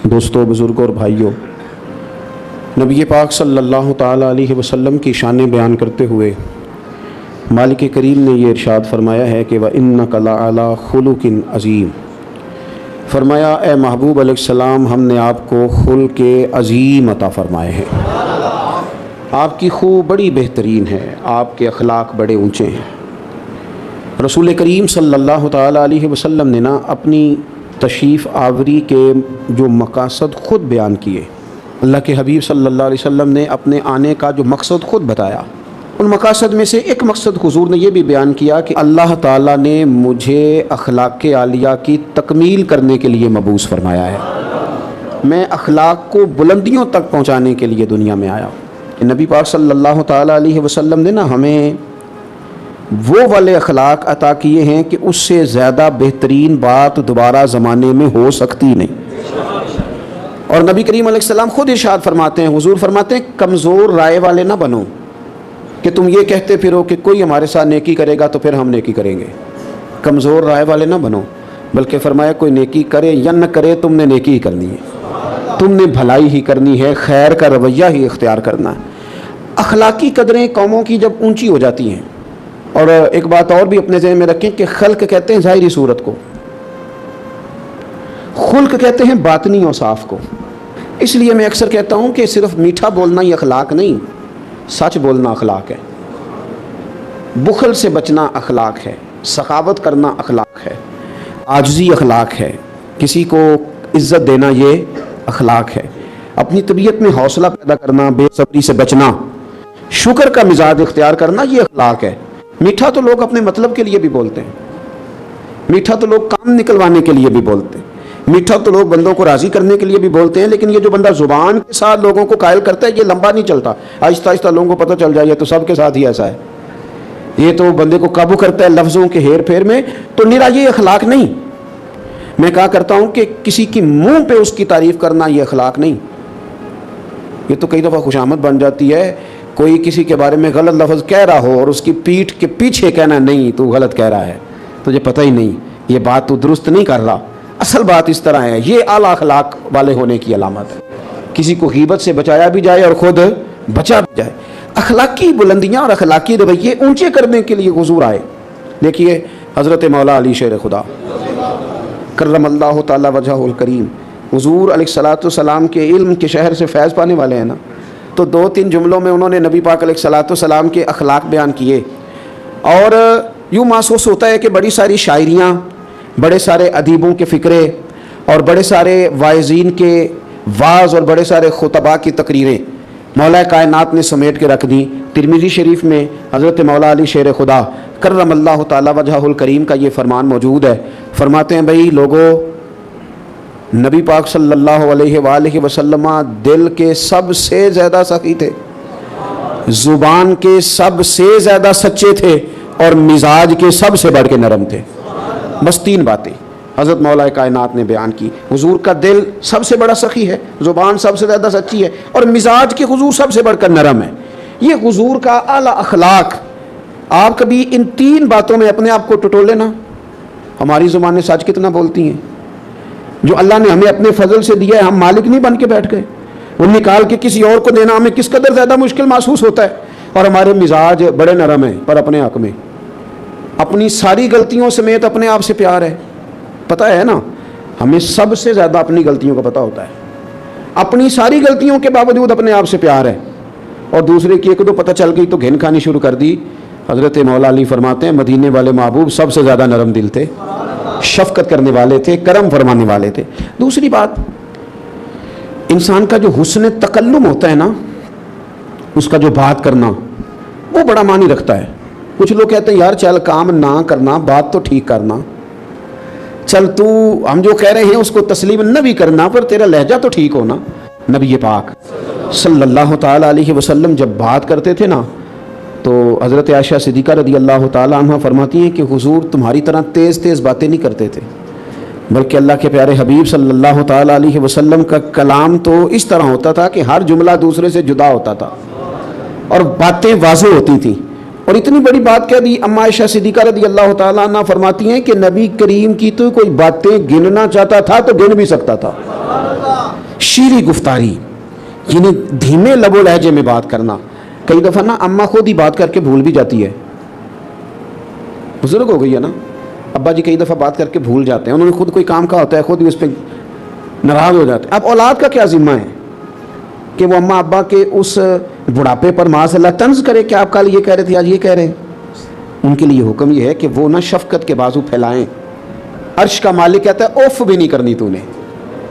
دوستو، بزرگوں اور بھائیوں، نبی پاک صلی اللہ تعالیٰ علیہ وسلم کی شانیں بیان کرتے ہوئے مالک کریم نے یہ ارشاد فرمایا ہے کہ وَإِنَّكَ لَعَلَىٰ خُلُقٍ عَظِيمٍ۔ فرمایا اے محبوب علیہ السلام، ہم نے آپ کو خلق عظیم عطا فرمائے ہیں۔ آپ کی خو بڑی بہترین ہے، آپ کے اخلاق بڑے اونچے ہیں۔ رسول کریم صلی اللہ تعالیٰ علیہ وسلم نے اپنی تشریف آوری کے جو مقاصد خود بیان کیے، اللہ کے حبیب صلی اللہ علیہ وسلم نے اپنے آنے کا جو مقصد خود بتایا، ان مقاصد میں سے ایک مقصد حضور نے یہ بھی بیان کیا کہ اللہ تعالیٰ نے مجھے اخلاق عالیہ کی تکمیل کرنے کے لیے مبعوث فرمایا ہے۔ میں اخلاق کو بلندیوں تک پہنچانے کے لیے دنیا میں آیا۔ نبی پاک صلی اللہ تعالیٰ علیہ وسلم نے ہمیں وہ والے اخلاق عطا کیے ہیں کہ اس سے زیادہ بہترین بات دوبارہ زمانے میں ہو سکتی نہیں۔ اور نبی کریم علیہ السلام خود ارشاد فرماتے ہیں، حضور فرماتے ہیں کمزور رائے والے نہ بنو کہ تم یہ کہتے پھرو کہ کوئی ہمارے ساتھ نیکی کرے گا تو پھر ہم نیکی کریں گے۔ کمزور رائے والے نہ بنو، بلکہ فرمایا کوئی نیکی کرے یا نہ کرے تم نے نیکی ہی کرنی ہے، تم نے بھلائی ہی کرنی ہے، خیر کا رویہ ہی اختیار کرنا ہے۔ اخلاقی قدریں قوموں کی جب اونچی ہو جاتی ہیں، اور ایک بات اور بھی اپنے ذہن میں رکھیں کہ خلق کہتے ہیں ظاہری صورت کو، خلق کہتے ہیں باطنی اوصاف کو۔ اس لیے میں اکثر کہتا ہوں کہ صرف میٹھا بولنا ہی اخلاق نہیں، سچ بولنا اخلاق ہے، بخل سے بچنا اخلاق ہے، سخاوت کرنا اخلاق ہے، عاجزی اخلاق ہے، کسی کو عزت دینا یہ اخلاق ہے، اپنی طبیعت میں حوصلہ پیدا کرنا، بے صبری سے بچنا، شکر کا مزاج اختیار کرنا یہ اخلاق ہے۔ میٹھا تو لوگ اپنے مطلب کے لیے بھی بولتے ہیں، میٹھا تو لوگ کام نکلوانے کے لیے بھی بولتے ہیں، میٹھا تو لوگ بندوں کو راضی کرنے کے لیے بھی بولتے ہیں، لیکن یہ جو بندہ زبان کے ساتھ لوگوں کو قائل کرتا ہے یہ لمبا نہیں چلتا۔ آہستہ آہستہ لوگوں کو پتہ چل جائے تو سب کے ساتھ ہی ایسا ہے، یہ تو بندے کو قابو کرتا ہے لفظوں کے ہیر پھیر میں، تو نرا یہ اخلاق نہیں۔ میں کہا کرتا ہوں کہ کسی کی منہ پہ اس کی تعریف کرنا یہ اخلاق نہیں، یہ تو کئی دفعہ خوشامد بن جاتی ہے۔ کوئی کسی کے بارے میں غلط لفظ کہہ رہا ہو اور اس کی پیٹھ کے پیچھے کہنا نہیں تو غلط کہہ رہا ہے، تجھے پتہ ہی نہیں، یہ بات تو درست نہیں کر رہا۔ اصل بات اس طرح ہے، یہ اعلیٰ اخلاق والے ہونے کی علامت ہے، کسی کو غیبت سے بچایا بھی جائے اور خود بچا بھی جائے۔ اخلاقی بلندیاں اور اخلاقی رویے اونچے کرنے کے لیے حضور آئے۔ دیکھیے حضرت مولا علی شیر خدا کرم اللہ تعالی وجہہ الکریم، حضور علیہ الصلوۃ والسلام کے علم کے شہر سے فیض پانے والے ہیں تو 2-3 جملوں میں انہوں نے نبی پاک علیہ الصلوۃ والسلام کے اخلاق بیان کیے، اور یوں محسوس ہوتا ہے کہ بڑی ساری شاعریاں، بڑے سارے ادیبوں کے فکرے اور بڑے سارے واعظین کے واعظ اور بڑے سارے خطباء کی تقریریں مولا کائنات نے سمیٹ کے رکھ دیں۔ ترمذی شریف میں حضرت مولا علی شیر خدا کرم اللہ تعالی وجہہ الکریم کا یہ فرمان موجود ہے، فرماتے ہیں بھئی لوگو، نبی پاک صلی اللہ علیہ وآلہ وسلم دل کے سب سے زیادہ سخی تھے، زبان کے سب سے زیادہ سچے تھے، اور مزاج کے سب سے بڑھ کے نرم تھے۔ بس 3 باتیں حضرت مولا کائنات نے بیان کی۔ حضور کا دل سب سے بڑا سخی ہے، زبان سب سے زیادہ سچی ہے، اور مزاج کے حضور سب سے بڑھ کر نرم ہے۔ یہ حضور کا اعلیٰ اخلاق۔ آپ کبھی ان 3 باتوں میں اپنے آپ کو ٹٹول لینا۔ ہماری زبانیں سچ کتنا بولتی ہیں، جو اللہ نے ہمیں اپنے فضل سے دیا ہے، ہم مالک نہیں بن کے بیٹھ گئے، وہ نکال کے کسی اور کو دینا ہمیں کس قدر زیادہ مشکل محسوس ہوتا ہے، اور ہمارے مزاج بڑے نرم ہیں، پر اپنے حق میں اپنی ساری غلطیوں سمیت اپنے آپ سے پیار ہے۔ پتہ ہے نا، ہمیں سب سے زیادہ اپنی غلطیوں کا پتہ ہوتا ہے، اپنی ساری غلطیوں کے باوجود اپنے آپ سے پیار ہے، اور دوسرے کی ایک دو پتہ چل گئی تو گھن کھانی شروع کر دی۔ حضرت مولا علی فرماتے ہیں مدینے والے محبوب سب سے زیادہ نرم دل تھے، شفقت کرنے والے تھے، کرم فرمانے والے تھے۔ دوسری بات، انسان کا جو حسن تکلم ہوتا ہے نا، اس کا جو بات کرنا، وہ بڑا معنی رکھتا ہے۔ کچھ لوگ کہتے ہیں یار چل کام نہ کرنا، بات تو ٹھیک کرنا، چل تو ہم جو کہہ رہے ہیں اس کو تسلیم نہ بھی کرنا، پر تیرا لہجہ تو ٹھیک ہونا۔ نبی پاک صلی اللہ تعالیٰ علیہ وسلم جب بات کرتے تھے نا، تو حضرت عائشہ صدیقہ رضی اللہ تعالیٰ عنہ فرماتی ہیں کہ حضور تمہاری طرح تیز تیز باتیں نہیں کرتے تھے، بلکہ اللہ کے پیارے حبیب صلی اللہ تعالیٰ علیہ وسلم کا کلام تو اس طرح ہوتا تھا کہ ہر جملہ دوسرے سے جدا ہوتا تھا، اور باتیں واضح ہوتی تھیں۔ اور اتنی بڑی بات کہہ دی، اما عائشہ صدیقہ رضی اللہ تعالیٰ عنہ فرماتی ہیں کہ نبی کریم کی تو کوئی باتیں گننا چاہتا تھا تو گن بھی سکتا تھا، شیریں گفتاری یعنی دھیمے لب و لہجے میں بات کرنا. کئی دفعہ نا اماں خود ہی بات کر کے بھول بھی جاتی ہے, بزرگ ہو گئی ہے نا, ابا جی کئی دفعہ بات کر کے بھول جاتے ہیں, انہوں نے خود کوئی کام کہا ہوتا ہے, خود ہی اس پہ ناراض ہو جاتے ہیں. اب اولاد کا کیا ذمہ ہے کہ وہ اماں ابا کے اس بڑھاپے پر معاذ اللہ طنز کرے کہ آپ کل یہ کہہ رہے تھے آج یہ کہہ رہے ہیں. ان کے لیے حکم یہ ہے کہ وہ نا شفقت کے بازو پھیلائیں. عرش کا مالک کہتا ہے اوف بھی نہیں کرنی تو نے,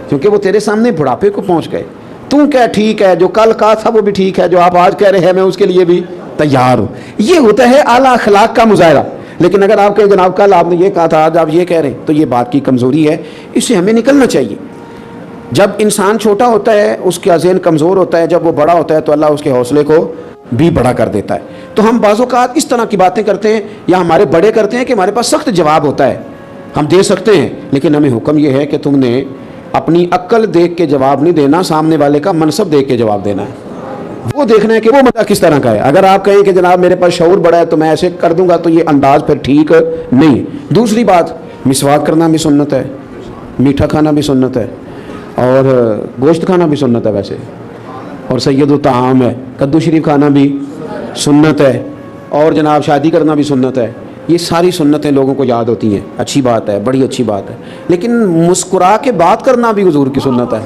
کیونکہ وہ تیرے سامنے بڑھاپے کو پہنچ گئے. تو کہہ ٹھیک ہے, جو کل کہا تھا وہ بھی ٹھیک ہے, جو آپ آج کہہ رہے ہیں میں اس کے لیے بھی تیار ہوں. یہ ہوتا ہے اعلیٰ اخلاق کا مظاہرہ. لیکن اگر آپ کہیں جناب کل آپ نے یہ کہا تھا آج آپ یہ کہہ رہے ہیں, تو یہ بات کی کمزوری ہے, اس سے ہمیں نکلنا چاہیے. جب انسان چھوٹا ہوتا ہے اس کا ذہن کمزور ہوتا ہے, جب وہ بڑا ہوتا ہے تو اللہ اس کے حوصلے کو بھی بڑا کر دیتا ہے. تو ہم بعض اوقات اس طرح کی باتیں کرتے ہیں یا ہمارے بڑے کرتے ہیں کہ ہمارے پاس سخت جواب ہوتا ہے, ہم دے سکتے ہیں, لیکن ہمیں حکم یہ ہے کہ تم نے اپنی عقل دیکھ کے جواب نہیں دینا, سامنے والے کا منصب دیکھ کے جواب دینا ہے. وہ دیکھنا ہے کہ وہ مدہ کس طرح کا ہے. اگر آپ کہیں کہ جناب میرے پاس شعور بڑا ہے تو میں ایسے کر دوں گا, تو یہ انداز پھر ٹھیک نہیں. دوسری بات, مسواک کرنا بھی سنت ہے, میٹھا کھانا بھی سنت ہے, اور گوشت کھانا بھی سنت ہے ویسے, اور سید الطعام ہے, کدو شریف کھانا بھی سنت ہے, اور جناب شادی کرنا بھی سنت ہے. یہ ساری سنتیں لوگوں کو یاد ہوتی ہیں, اچھی بات ہے, بڑی اچھی بات ہے. لیکن مسکرا کے بات کرنا بھی حضور کی سنت ہے,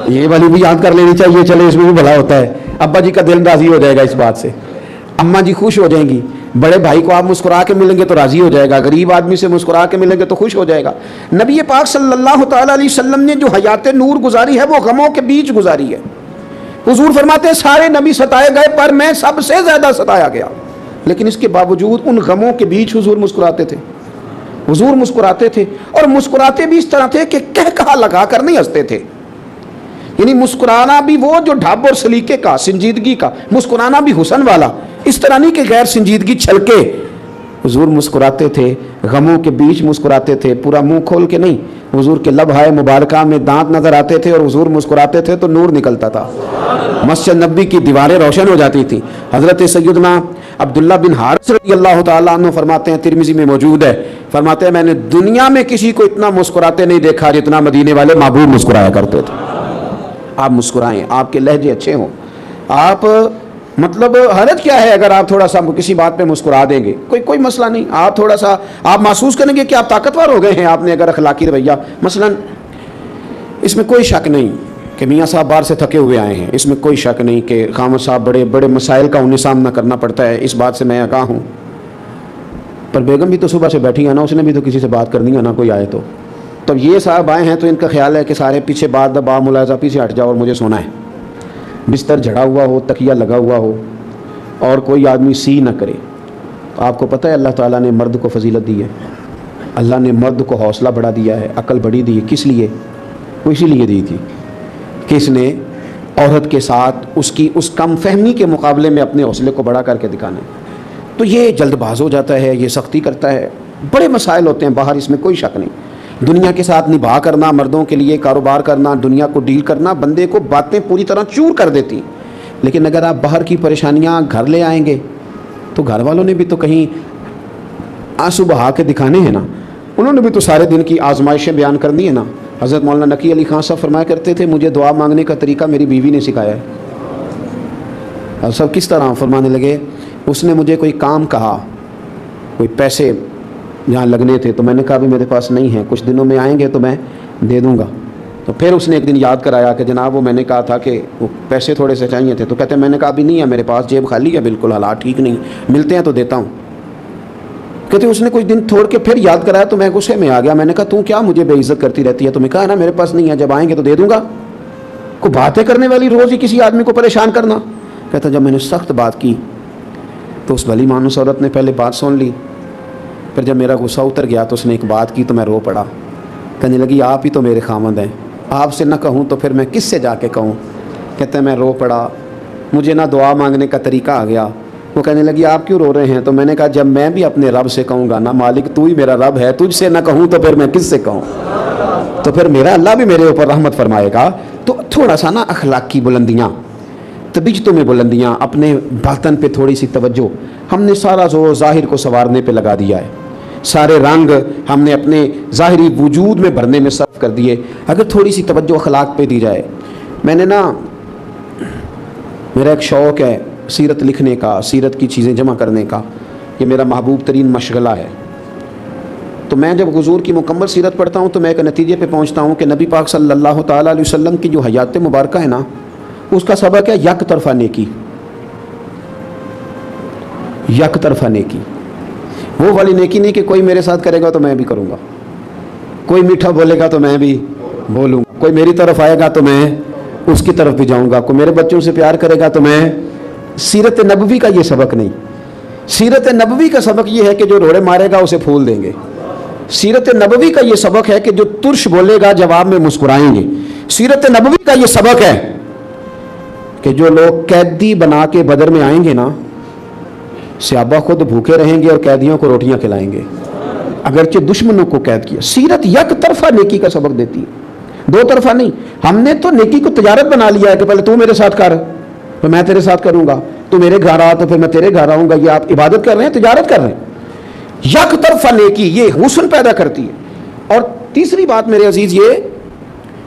یہ والی بھی یاد کر لینی چاہیے. چلے اس میں بھی بھلا ہوتا ہے, ابا جی کا دل راضی ہو جائے گا اس بات سے, اماں جی خوش ہو جائیں گی. بڑے بھائی کو آپ مسکرا کے ملیں گے تو راضی ہو جائے گا, غریب آدمی سے مسکرا کے ملیں گے تو خوش ہو جائے گا. نبی پاک صلی اللہ تعالیٰ علیہ وسلم نے جو حیات نور گزاری ہے وہ غموں کے بیچ گزاری ہے. حضور فرماتے ہیں سارے نبی ستائے گئے پر میں سب سے زیادہ ستایا گیا, لیکن اس کے باوجود ان غموں کے بیچ حضور مسکراتے تھے. حضور مسکراتے تھے, اور مسکراتے بھی اس طرح تھے کہ کہہ کہا لگا کر نہیں ہنستے تھے. یعنی مسکرانا بھی وہ جو ڈھب اور سلیقے کا, سنجیدگی کا, مسکرانا بھی حسن والا, اس طرح نہیں کہ غیر سنجیدگی چھلکے. حضور مسکراتے تھے, غموں کے بیچ مسکراتے تھے, پورا منہ کھول کے نہیں. حضور کے لبہائے مبارکہ میں دانت نظر آتے تھے, اور حضور مسکراتے تھے تو نور نکلتا تھا, مسجد نبی کی دیواریں روشن ہو جاتی تھی. حضرت سیدنا عبداللہ بن حارث رضی اللہ تعالیٰ عنہ فرماتے ہیں, ترمذی میں موجود ہے, فرماتے ہیں میں نے دنیا میں کسی کو اتنا مسکراتے نہیں دیکھا جتنا مدینے والے محبوب مسکرایا کرتے تھے. آپ مسکرائیں, آپ کے لہجے اچھے ہوں, آپ مطلب حرج کیا ہے اگر آپ تھوڑا سا کسی بات پہ مسکرا دیں گے, کوئی مسئلہ نہیں. آپ تھوڑا سا آپ محسوس کریں گے کہ آپ طاقتور ہو گئے ہیں آپ نے اگر اخلاقی رویہ, مثلا اس میں کوئی شک نہیں کہ میاں صاحب باہر سے تھکے ہوئے آئے ہیں, اس میں کوئی شک نہیں کہ خامد صاحب بڑے بڑے مسائل کا انہیں سامنا کرنا پڑتا ہے, اس بات سے میں آگاہ ہوں. پر بیگم بھی تو صبح سے بیٹھی ہے نا, اس نے بھی تو کسی سے بات کرنی ہے نا, کوئی آئے تو یہ صاحب آئے ہیں تو ان کا خیال ہے کہ سارے پیچھے بات دبا ملاحظہ پیچھے ہٹ جاؤ اور مجھے سونا ہے. بستر جھڑا ہوا ہو, تکیہ لگا ہوا ہو, اور کوئی آدمی سی نہ کرے. آپ کو پتہ ہے اللہ تعالیٰ نے مرد کو فضیلت دی ہے, اللہ نے مرد کو حوصلہ بڑھا دیا ہے, عقل بڑی دی ہے. کس لیے؟ وہ اسی لیے دی تھی کہ اس نے عورت کے ساتھ اس کی اس کم فہمی کے مقابلے میں اپنے حوصلے کو بڑا کر کے دکھانا ہے. تو یہ جلد باز ہو جاتا ہے, یہ سختی کرتا ہے, بڑے مسائل ہوتے ہیں باہر, اس میں کوئی شک نہیں. دنیا کے ساتھ نبھا کرنا, مردوں کے لیے کاروبار کرنا, دنیا کو ڈیل کرنا, بندے کو باتیں پوری طرح چور کر دیتی. لیکن اگر آپ باہر کی پریشانیاں گھر لے آئیں گے تو گھر والوں نے بھی تو کہیں آنسو بہا کے دکھانے ہیں نا, انہوں نے بھی تو سارے دن کی آزمائشیں بیان کرنی ہے نا. حضرت مولانا نقی علی خان صاحب فرمایا کرتے تھے مجھے دعا مانگنے کا طریقہ میری بیوی نے سکھایا ہے. اور سب کس طرح فرمانے لگے, اس نے مجھے کوئی کام کہا, کوئی پیسے جہاں لگنے تھے, تو میں نے کہا بھی میرے پاس نہیں ہے, کچھ دنوں میں آئیں گے تو میں دے دوں گا. تو پھر اس نے ایک دن یاد کرایا کہ جناب وہ میں نے کہا تھا کہ وہ پیسے تھوڑے سے چاہیے تھے. تو کہتے ہیں میں نے کہا بھی نہیں ہے میرے پاس, جیب خالی ہے بالکل, حالات ٹھیک نہیں, ملتے ہیں تو دیتا ہوں. کہتے اس نے کچھ دن چھوڑ کے پھر یاد کرایا تو میں غصے میں آ گیا. میں نے کہا تو کیا مجھے بے عزت کرتی رہتی ہے, تو میں کہا نا میرے پاس نہیں ہے, جب آئیں گے تو دے دوں گا. کوئی باتیں کرنے والی روز ہی کسی آدمی کو پریشان کرنا. کہتا جب میں نے سخت بات کی تو اس بھلی مانوس عورت نے پہلے بات سن لی, پھر جب میرا غصہ اتر گیا تو اس نے ایک بات کی تو میں رو پڑا. کہنے لگی آپ ہی تو میرے خامند ہیں, آپ سے نہ کہوں تو پھر میں کس سے جا کے کہوں. کہتے ہیں میں رو پڑا, مجھے نہ دعا مانگنے کا طریقہ آ گیا. وہ کہنے لگی آپ کیوں رو رہے ہیں؟ تو میں نے کہا جب میں بھی اپنے رب سے کہوں گا نا مالک تو ہی میرا رب ہے, تجھ سے نہ کہوں تو پھر میں کس سے کہوں, تو پھر میرا اللہ بھی میرے اوپر رحمت فرمائے گا. تو تھوڑا سا نا اخلاقی بلندیاں, طبیعتوں میں بلندیاں, اپنے باطن پہ تھوڑی سی توجہ. ہم نے سارا زور ظاہر کو سنوارنے پہ لگا دیا ہے. سارے رنگ ہم نے اپنے ظاہری وجود میں بھرنے میں صرف کر دیے. اگر تھوڑی سی توجہ اخلاق پہ دی جائے. میں نے میرا ایک شوق ہے سیرت لکھنے کا, سیرت کی چیزیں جمع کرنے کا, یہ میرا محبوب ترین مشغلہ ہے. تو میں جب حضور کی مکمل سیرت پڑھتا ہوں تو میں ایک نتیجے پہ پہنچتا ہوں کہ نبی پاک صلی اللہ تعالیٰ علیہ وسلم کی جو حیات مبارکہ ہے نا, اس کا سبق ہے یک طرفہ نیکی. یک طرفہ نیکی, وہ والی نیکی نہیں کہ کوئی میرے ساتھ کرے گا تو میں بھی کروں گا, کوئی میٹھا بولے گا تو میں بھی بولوں گا, کوئی میری طرف آئے گا تو میں اس کی طرف بھی جاؤں گا, کوئی میرے بچوں سے پیار کرے گا تو میں. سیرت نبوی کا یہ سبق نہیں. سیرت نبوی کا سبق یہ ہے کہ جو روڑے مارے گا اسے پھول دیں گے. سیرت نبوی کا یہ سبق ہے کہ جو ترش بولے گا جواب میں مسکرائیں گے. سیرت نبوی کا یہ سبق ہے کہ جو لوگ قیدی بنا کے بدر میں آئیں گے نا, صحابہ خود بھوکے رہیں گے اور قیدیوں کو روٹیاں کھلائیں گے, اگرچہ دشمنوں کو قید کیا. سیرت یک طرفہ نیکی کا سبق دیتی ہے, دو طرفہ نہیں. ہم نے تو نیکی کو تجارت بنا لیا ہے کہ پہلے تو میرے ساتھ کر تو میں تیرے ساتھ کروں گا, تو میرے گھر آ تو پھر میں تیرے گھر آؤں گا. یہ آپ عبادت کر رہے ہیں, تجارت کر رہے ہیں. یک طرفہ نیکی یہ حسن پیدا کرتی ہے. اور تیسری بات میرے عزیز یہ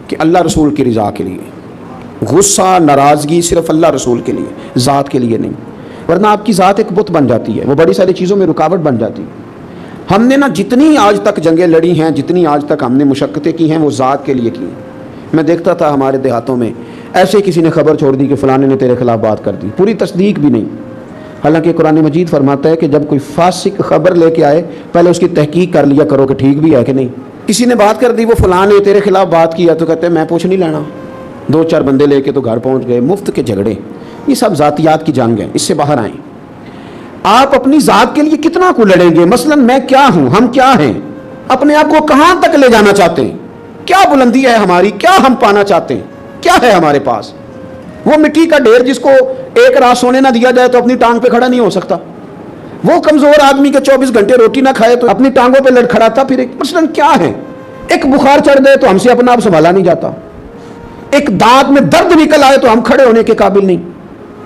کہ اللہ رسول کی رضا کے لیے. غصہ ناراضگی صرف اللہ رسول کے لیے, ذات کے لیے نہیں, ورنہ آپ کی ذات ایک بت بن جاتی ہے, وہ بڑی ساری چیزوں میں رکاوٹ بن جاتی ہے. ہم نے نا جتنی آج تک جنگیں لڑی ہیں, جتنی آج تک ہم نے مشقتیں کی ہیں, وہ ذات کے لیے کی ہیں. میں دیکھتا تھا ہمارے دیہاتوں میں ایسے کسی نے خبر چھوڑ دی کہ فلانے نے تیرے خلاف بات کر دی, پوری تصدیق بھی نہیں. حالانکہ قرآن مجید فرماتا ہے کہ جب کوئی فاسق خبر لے کے آئے پہلے اس کی تحقیق کر لیا کرو کہ ٹھیک بھی ہے کہ نہیں. کسی نے بات کر دی وہ فلاں نے تیرے خلاف بات کیا, تو کہتے ہیں میں پوچھ نہیں لینا. دو چار بندے لے کے تو گھر پہنچ گئے. مفت کے جھگڑے, یہ سب ذاتیات کی جنگ ہیں, اس سے باہر آئیں. آپ اپنی ذات کے لیے کتنا کو لڑیں گے؟ مثلا میں کیا ہوں, ہم کیا ہیں, اپنے آپ کو کہاں تک لے جانا چاہتے ہیں, کیا بلندی ہے ہماری, کیا ہم پانا چاہتے ہیں, کیا ہے ہمارے پاس. وہ مٹی کا ڈھیر جس کو ایک رات سونے نہ دیا جائے تو اپنی ٹانگ پہ کھڑا نہیں ہو سکتا. وہ کمزور آدمی کے 24 گھنٹے روٹی نہ کھائے تو اپنی ٹانگوں پہ لڑکھڑاتا پھر. مثلا کیا ہے, ایک بخار چڑھ گئے تو ہم سے اپنا آپ سنبھالا نہیں جاتا, ایک دانت میں درد نکل آئے تو ہم کھڑے ہونے کے قابل نہیں.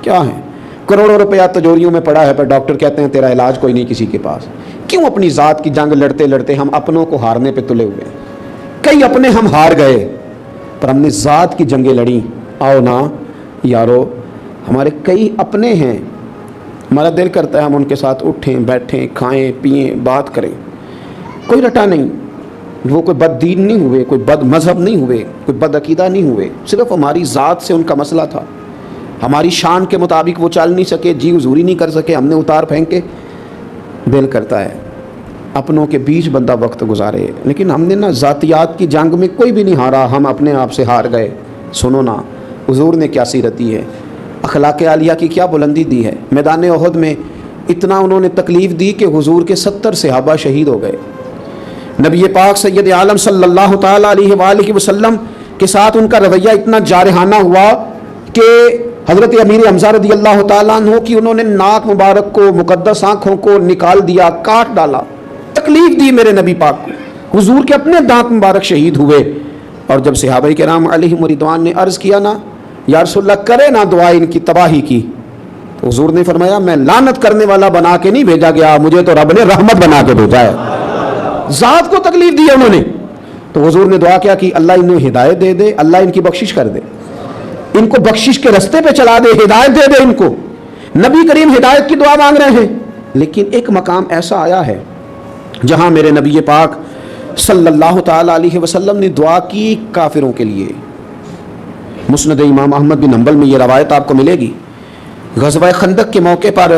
کیا ہے, کروڑوں روپیہ تجوریوں میں پڑا ہے پر ڈاکٹر کہتے ہیں تیرا علاج کوئی نہیں کسی کے پاس. کیوں اپنی ذات کی جنگ لڑتے لڑتے ہم اپنوں کو ہارنے پہ تلے ہوئے ہیں. کئی اپنے ہم ہار گئے پر ہم نے ذات کی جنگیں لڑیں. آؤ نا یارو, ہمارے کئی اپنے ہیں, ہمارا دل کرتا ہے ہم ان کے ساتھ اٹھیں بیٹھیں کھائیں پئیں بات کریں. کوئی رٹا نہیں, وہ کوئی بد دین نہیں ہوئے, کوئی بد مذہب نہیں ہوئے, کوئی بد عقیدہ نہیں ہوئے, صرف ہماری ذات سے ان کا مسئلہ تھا. ہماری شان کے مطابق وہ چل نہیں سکے, جی حضوری نہیں کر سکے, ہم نے اتار پھینکے. دل کرتا ہے اپنوں کے بیچ بندہ وقت گزارے, لیکن ہم نے نا ذاتیات کی جنگ میں کوئی بھی نہیں ہارا, ہم اپنے آپ سے ہار گئے. سنو نا حضور نے کیا سیرت دی ہے, اخلاق عالیہ کی کیا بلندی دی ہے. میدان احد میں اتنا انہوں نے تکلیف دی کہ حضور کے 70 صحابہ شہید ہو گئے. نبی پاک سید عالم صلی اللہ تعالیٰ علیہ وآلہ وسلم کے ساتھ ان کا رویہ اتنا جارحانہ ہوا کہ حضرت امیر حمزہ رضی اللہ تعالیٰ عنہ کی انہوں نے ناک مبارک کو, مقدس آنکھوں کو نکال دیا, کاٹ ڈالا, تکلیف دی میرے نبی پاک کو. حضور کے اپنے دانت مبارک شہید ہوئے. اور جب صحابہ کرام علیہم رضوان نے عرض کیا نا یا رسول اللہ کرے نا دعا ان کی تباہی کی, تو حضور نے فرمایا میں لعنت کرنے والا بنا کے نہیں بھیجا گیا, مجھے تو رب نے رحمت بنا کے بھیجا ہے. ذات کو تکلیف دی انہوں نے, تو حضور نے دعا کیا کہ اللہ انہیں ہدایت دے دے, اللہ ان کی بخشش کر دے, ان کو بخشش کے رستے پہ چلا دے, ہدایت دے دے ان کو. نبی کریم ہدایت کی دعا مانگ رہے ہیں, لیکن ایک مقام ایسا آیا ہے جہاں میرے نبی پاک صلی اللہ تعالی علیہ وسلم نے دعا کی کافروں کے لیے. مسند امام احمد بن حنبل میں یہ روایت آپ کو ملے گی. غزوہ خندق کے موقع پر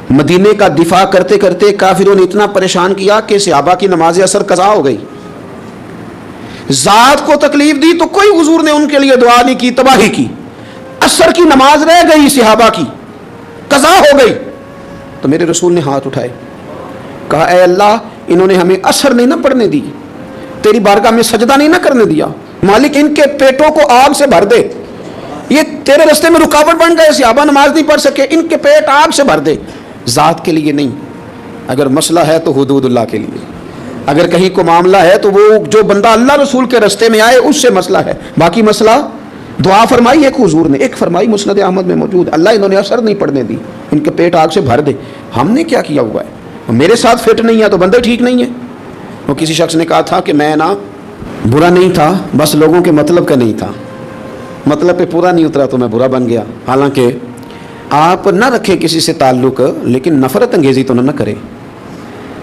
مدینے کا دفاع کرتے کرتے کافروں نے اتنا پریشان کیا کہ صحابہ کی نماز عصر قضا ہو گئی. ذات کو تکلیف دی تو کوئی حضور نے ان کے لیے دعا نہیں کی, تباہی کی. عصر کی نماز رہ گئی صحابہ کی, قضا ہو گئی. تو میرے رسول نے ہاتھ اٹھائے, کہا اے اللہ انہوں نے ہمیں عصر نہیں نہ پڑھنے دی, تیری بارگاہ میں سجدہ نہیں نہ کرنے دیا, مالک ان کے پیٹوں کو آگ سے بھر دے. یہ تیرے رستے میں رکاوٹ بن گئے, صحابہ نماز نہیں پڑھ سکے, ان کے پیٹ آگ سے بھر دے. ذات کے لیے نہیں, اگر مسئلہ ہے تو حدود اللہ کے لیے. اگر کہیں کو معاملہ ہے تو وہ جو بندہ اللہ رسول کے رستے میں آئے اس سے مسئلہ ہے. باقی مسئلہ دعا فرمائی ایک حضور نے, ایک فرمائی مسند احمد میں موجود, اللہ انہوں نے اثر نہیں پڑھنے دی, ان کے پیٹ آگ سے بھر دے. ہم نے کیا کیا ہوا ہے, میرے ساتھ فٹ نہیں ہے تو بندہ ٹھیک نہیں ہے. وہ کسی شخص نے کہا تھا کہ میں نا برا نہیں تھا، بس لوگوں کے مطلب کا نہیں تھا، مطلب پہ پورا نہیں اترا تو میں برا بن گیا. حالانکہ آپ نہ رکھیں کسی سے تعلق، لیکن نفرت انگیزی تو نہ کریں.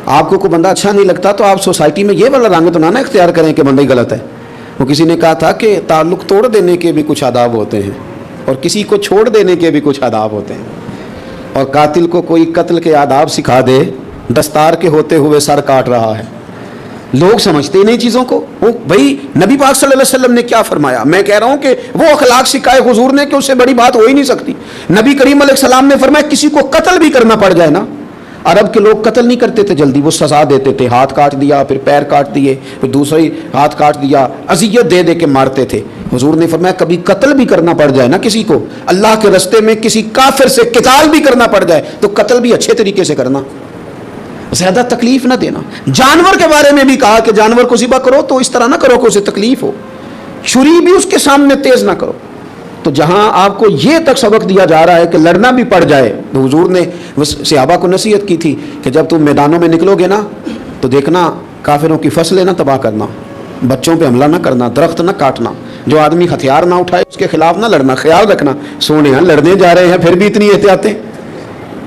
آپ کو کوئی بندہ اچھا نہیں لگتا تو آپ سوسائٹی میں یہ والا رنگ تو نہ اختیار کریں کہ بندہ ہی غلط ہے. وہ کسی نے کہا تھا کہ تعلق توڑ دینے کے بھی کچھ آداب ہوتے ہیں اور کسی کو چھوڑ دینے کے بھی کچھ آداب ہوتے ہیں. اور قاتل کو کوئی قتل کے آداب سکھا دے، دستار کے ہوتے ہوئے سر کاٹ رہا ہے. لوگ سمجھتے ہی نہیں چیزوں کو. وہ بھائی نبی پاک صلی اللہ علیہ وسلم نے کیا فرمایا؟ میں کہہ رہا ہوں کہ وہ اخلاق سکھائے حضور نے کہ اس سے بڑی بات ہو ہی نہیں سکتی. نبی کریم علیہ السلام نے فرمایا کسی کو قتل بھی کرنا پڑ جائے نا، عرب کے لوگ قتل نہیں کرتے تھے جلدی، وہ سزا دیتے تھے، ہاتھ کاٹ دیا، پھر پیر کاٹ دیے، پھر دوسری ہاتھ کاٹ دیا، اذیت دے دے کے مارتے تھے. حضور نے فرمایا کبھی قتل بھی کرنا پڑ جائے نا کسی کو، اللہ کے راستے میں کسی کافر سے قتال بھی کرنا پڑ جائے تو قتل بھی اچھے طریقے سے کرنا، زیادہ تکلیف نہ دینا. جانور کے بارے میں بھی کہا کہ جانور کو ذبح کرو تو اس طرح نہ کرو کہ اسے تکلیف ہو، چھری بھی اس کے سامنے تیز نہ کرو. تو جہاں آپ کو یہ تک سبق دیا جا رہا ہے کہ لڑنا بھی پڑ جائے، تو حضور نے صحابہ کو نصیحت کی تھی کہ جب تم میدانوں میں نکلو گے نا تو دیکھنا کافروں کی فصلیں نہ تباہ کرنا، بچوں پہ حملہ نہ کرنا، درخت نہ کاٹنا، جو آدمی ہتھیار نہ اٹھائے اس کے خلاف نہ لڑنا. خیال رکھنا سونے ہیں لڑنے جا رہے ہیں پھر بھی اتنی احتیاطیں،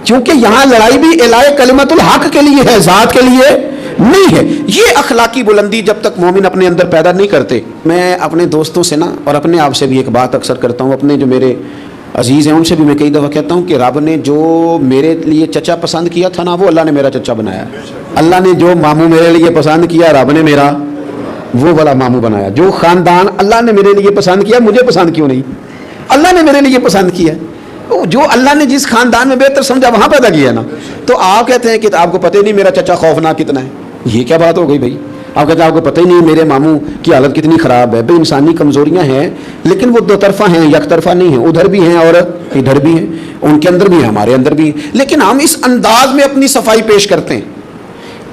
کیونکہ یہاں لڑائی بھی اعلاء کلمت الحق کے لیے ہے، ذات کے لیے نہیں ہے. یہ اخلاقی بلندی جب تک مومن اپنے اندر پیدا نہیں کرتے. میں اپنے دوستوں سے نا اور اپنے آپ سے بھی ایک بات اکثر کرتا ہوں، اپنے جو میرے عزیز ہیں ان سے بھی میں کئی دفعہ کہتا ہوں کہ رب نے جو میرے لیے چچا پسند کیا تھا نا وہ اللہ نے میرا چچا بنایا. اللہ نے جو ماموں میرے لیے پسند کیا رب نے میرا وہ والا ماموں بنایا. جو خاندان اللہ نے میرے لیے پسند کیا مجھے پسند کیوں نہیں؟ اللہ نے میرے لیے پسند کیا. جو اللہ نے جس خاندان میں بہتر سمجھا وہاں پیدا کیا نا. تو آپ کہتے ہیں کہ آپ کو پتہ ہی نہیں میرا چچا خوفناک کتنا ہے. یہ کیا بات ہو گئی بھائی؟ آپ کہتے ہیں آپ کو پتہ ہی نہیں میرے ماموں کی حالت کتنی خراب ہے. بھائی انسانی کمزوریاں ہیں لیکن وہ دو طرفہ ہیں، یک طرفہ نہیں ہیں. ادھر بھی ہیں اور ادھر بھی ہیں، ان کے اندر بھی ہیں ہمارے اندر بھی ہیں. لیکن ہم اس انداز میں اپنی صفائی پیش کرتے ہیں.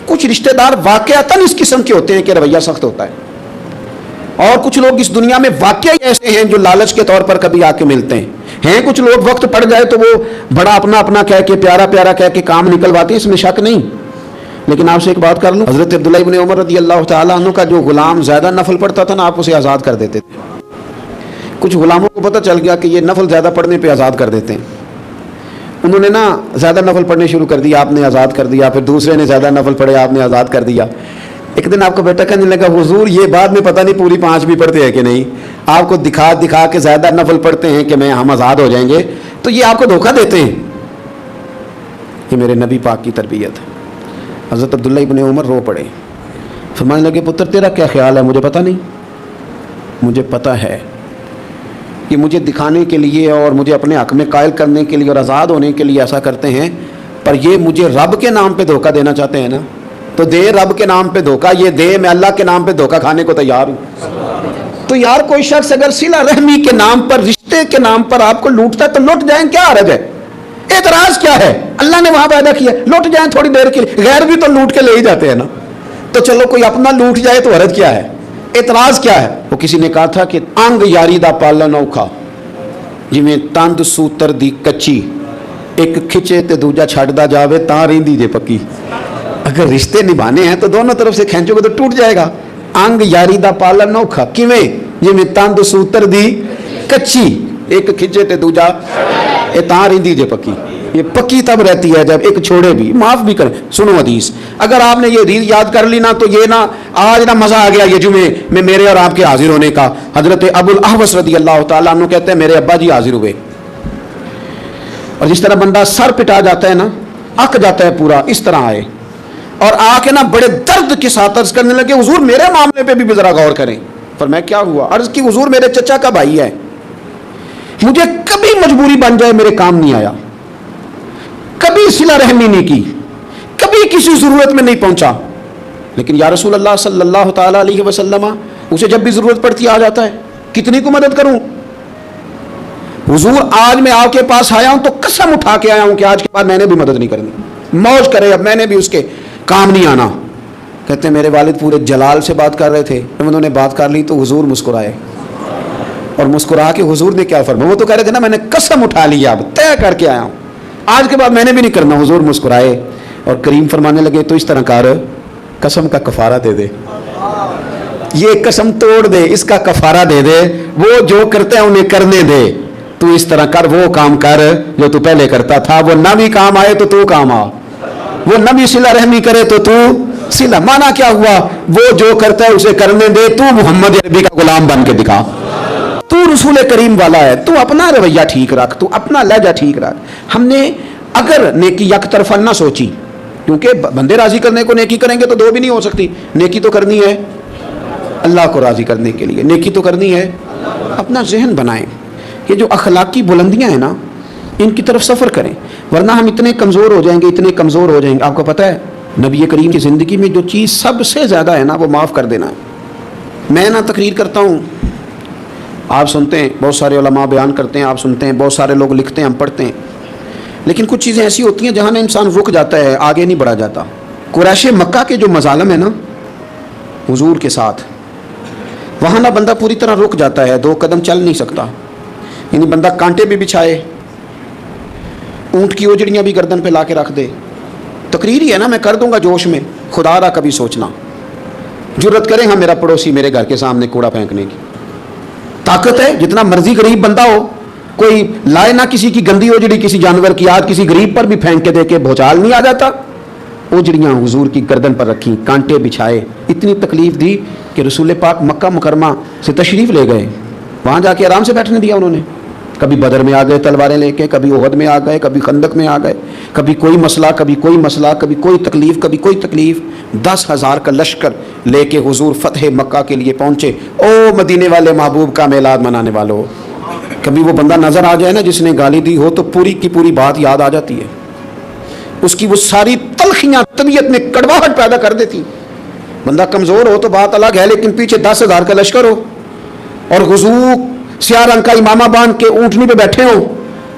کچھ رشتہ دار واقعتاً اس قسم کے ہوتے ہیں کہ رویہ سخت ہوتا ہے، اور کچھ لوگ اس دنیا میں واقعی ایسے ہیں جو لالچ کے طور پر کبھی آ کے ملتے ہیں. کچھ لوگ وقت پڑ جائے تو وہ بڑا اپنا اپنا کہہ کے پیارا پیارا کہہ کے کام نکلواتے ہیں، اس میں شک نہیں. لیکن آپ سے ایک بات کر لوں، حضرت عبداللہ ابن عمر رضی اللہ تعالیٰ عنہ کا جو غلام زیادہ نفل پڑھتا تھا نا آپ اسے آزاد کر دیتے تھے. کچھ غلاموں کو پتہ چل گیا کہ یہ نفل زیادہ پڑھنے پہ آزاد کر دیتے ہیں. انہوں نے نا زیادہ نفل پڑھنے شروع کر دیا، آپ نے آزاد کر دیا. پھر دوسرے نے زیادہ نفل پڑھے، آپ نے آزاد کر دیا. ایک دن آپ کو بیٹا کہنے لگا حضور یہ بعد میں پتہ نہیں پوری 5 بھی پڑھتے ہیں کہ نہیں، آپ کو دکھا دکھا کے زیادہ نفل پڑھتے ہیں کہ ہم آزاد ہو جائیں گے، تو یہ آپ کو دھوکہ دیتے ہیں. یہ میرے نبی پاک کی تربیت ہے. حضرت عبداللہ ابن عمر رو پڑے، فرمانے لگے پتر تیرا کیا خیال ہے؟ مجھے پتہ نہیں، مجھے پتہ ہے کہ مجھے دکھانے کے لیے اور مجھے اپنے حق میں قائل کرنے کے لیے اور آزاد ہونے کے لیے ایسا کرتے ہیں، پر یہ مجھے رب کے نام پہ دھوکہ دینا چاہتے ہیں نا، تو دے رب کے نام پہ دھوکہ، یہ دے میں اللہ کے نام پہ دھوکہ کھانے کو تیار ہوں. تو یار کوئی شخص اگر صلہ رحمی کے نام پر، رشتے کے نام پر آپ کو لوٹتا ہے تو لوٹ جائیں، کیا حرج ہے؟ اعتراض کیا ہے؟ اللہ نے وہاں پیدا کیا، لوٹ جائیں تھوڑی دیر کے لیے. غیر بھی تو لوٹ کے لے ہی جاتے ہیں نا، تو چلو کوئی اپنا لوٹ جائے تو حرج کیا ہے؟ اعتراض کیا ہے؟ وہ کسی نے کہا تھا کہ انگ یاری دا پالن اوکھا جویں تند سوتر دی کچی، ایک کھچے تے دوجا چھڈدا جاوے تاں رہندی جے پکی. اگر رشتے نبھانے ہیں تو دونوں طرف سے کھینچو گے تو ٹوٹ جائے گا. انگ یاری دا پالن اوکھا کیویں؟ جویں تند سوتر دی کچی، ایک کھچے تے دوجا اے تاں رہندی جے پکی. یہ پکی تب رہتی ہے جب ایک چھوڑے بھی، معاف بھی کرے. سنو حدیث، اگر آپ نے یہ حدیث یاد کر لی نا تو یہ نا آج نا مزہ آ گیا یہ جمعے میں میرے اور آپ کے حاضر ہونے کا. حضرت ابو الاحوص رضی اللہ تعالیٰ عنہ کہتے ہیں میرے ابا جی حاضر ہوئے، اور جس طرح بندہ سر پٹا جاتا ہے نا، اک جاتا ہے پورا، اس طرح آئے اور آ کے نا بڑے درد کے ساتھ عرض کرنے لگے حضور میرے معاملے پہ بھی ذرا غور کریں. فرمایا کیا ہوا؟ عرض کی حضور میرے چچا کا بھائی ہے، مجھے کبھی مجبوری بن جائے میرے کام نہیں آیا، کبھی صلہ رحمی نہیں کی، کبھی کسی ضرورت میں نہیں پہنچا، لیکن یا رسول اللہ صلی اللہ تعالیٰ علیہ وسلم اسے جب بھی ضرورت پڑتی آ جاتا ہے، کتنی کو مدد کروں حضور؟ آج میں آپ کے پاس آیا ہوں تو قسم اٹھا کے آیا ہوں کہ آج کے بعد میں نے بھی مدد نہیں کرنی، موج کرے اب میں نے بھی اس کے کام نہیں آنا. کہتے ہیں میرے والد پورے جلال سے بات کر رہے تھے، جب انہوں نے بات کر لی تو حضور مسکرائے، اور مسکرا کے حضور نے کیا فرمایا؟ وہ تو کہہ رہے تھے نا میں نے قسم اٹھا لی، اب طے کر کے آیا ہوں، آج کے بعد میں نے بھی نہیں کرنا. حضور مسکرائے اور کریم فرمانے لگے تو اس طرح کر، قسم کا کفارہ دے دے، یہ قسم توڑ دے، اس کا کفارہ دے دے، وہ جو کرتے ہیں انہیں کرنے دے، تو اس طرح کر، وہ کام کر جو تو پہلے کرتا تھا، وہ نہ بھی کام آئے تو کام آ، وہ نہ بھی صلہ رحمی کرے تو صلہ۔ مانا کیا ہوا؟ وہ جو کرتا ہے اسے کرنے دے، تو محمد عربی کا غلام بن کے دکھا، تو رسول کریم والا ہے، تو اپنا رویہ ٹھیک رکھ، تو اپنا لہجہ ٹھیک رکھ۔ ہم نے اگر نیکی یک طرفہ نہ سوچی، کیونکہ بندے راضی کرنے کو نیکی کریں گے تو دو بھی نہیں ہو سکتی، نیکی تو کرنی ہے اللہ کو راضی کرنے کے لیے، نیکی تو کرنی ہے، اپنا ذہن بنائیں، یہ جو اخلاقی بلندیاں ہیں نا ان کی طرف سفر کریں، ورنہ ہم اتنے کمزور ہو جائیں گے، اتنے کمزور ہو جائیں گے۔ آپ کو پتہ ہے نبی کریم کی زندگی میں جو چیز سب سے زیادہ ہے نا وہ معاف کر دینا ہے۔ میں نا تقریر کرتا ہوں، آپ سنتے ہیں، بہت سارے علماء بیان کرتے ہیں، آپ سنتے ہیں، بہت سارے لوگ لکھتے ہیں، ہم پڑھتے ہیں، لیکن کچھ چیزیں ایسی ہوتی ہیں جہاں نا انسان رک جاتا ہے، آگے نہیں بڑھا جاتا۔ قریش مکہ کے جو مظالم ہیں نا حضور کے ساتھ، وہاں نہ بندہ پوری طرح رک جاتا ہے، 2 قدم چل نہیں سکتا، یعنی بندہ کانٹے بھی بچھائے، اونٹ کی اوجڑیاں بھی گردن پہ لا کے رکھ دے، تقریر ہی ہے نا، میں کر دوں گا جوش میں، خدا را کبھی سوچنا، جرت کرے ہاں میرا پڑوسی میرے گھر کے سامنے کوڑا پھینکنے کی، طاقت ہے، جتنا مرضی غریب بندہ ہو، کوئی لائے نہ کسی کی گندی اوجڑی، کسی جانور کی، آج کسی غریب پر بھی پھینک کے دے کے بھوچال نہیں آ جاتا۔ اوجڑیاں حضور کی گردن پر رکھی، کانٹے بچھائے، اتنی تکلیف دی کہ رسول پاک مکہ مکرمہ سے تشریف لے گئے، وہاں جا کے آرام سے بیٹھنے دیا انہوں نے، کبھی بدر میں آ گئے تلواریں لے کے، کبھی احد میں آ گئے، کبھی خندق میں آ گئے، کبھی کوئی مسئلہ، کبھی کوئی مسئلہ، کبھی کوئی تکلیف، کبھی کوئی تکلیف، 10,000 کا لشکر لے کے حضور فتح مکہ کے لیے پہنچے۔ او مدینے والے محبوب کا میلاد منانے والوں، کبھی وہ بندہ نظر آ جائے نا جس نے گالی دی ہو تو پوری کی پوری بات یاد آ جاتی ہے، اس کی وہ ساری تلخیاں طبیعت میں کڑواہٹ پیدا کر دیتی۔ بندہ کمزور ہو تو بات الگ ہے، لیکن پیچھے 10,000 کا لشکر ہو اور حضور سیاہ رنگ کا امامہ باندھ کے اونٹنی پہ بیٹھے ہوں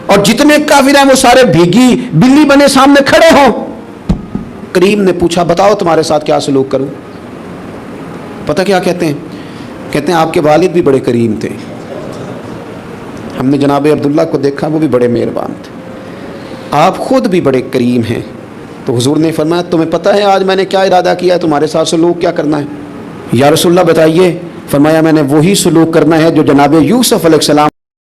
اور جتنے کافر ہیں وہ سارے بھیگی بلی بنے سامنے کھڑے ہوں۔ کریم نے پوچھا بتاؤ تمہارے ساتھ کیا سلوک کروں؟ پتہ کیا کہتے ہیں؟ کہتے ہیں آپ کے والد بھی بڑے کریم تھے، ہم نے جناب عبداللہ کو دیکھا وہ بھی بڑے مہربان تھے، آپ خود بھی بڑے کریم ہیں۔ تو حضور نے فرمایا تمہیں پتہ ہے آج میں نے کیا ارادہ کیا ہے، تمہارے ساتھ سلوک کیا کرنا ہے؟ یا رسول اللہ بتائیے۔ فرمایا میں نے وہی سلوک کرنا ہے جو جناب یوسف علیہ السلام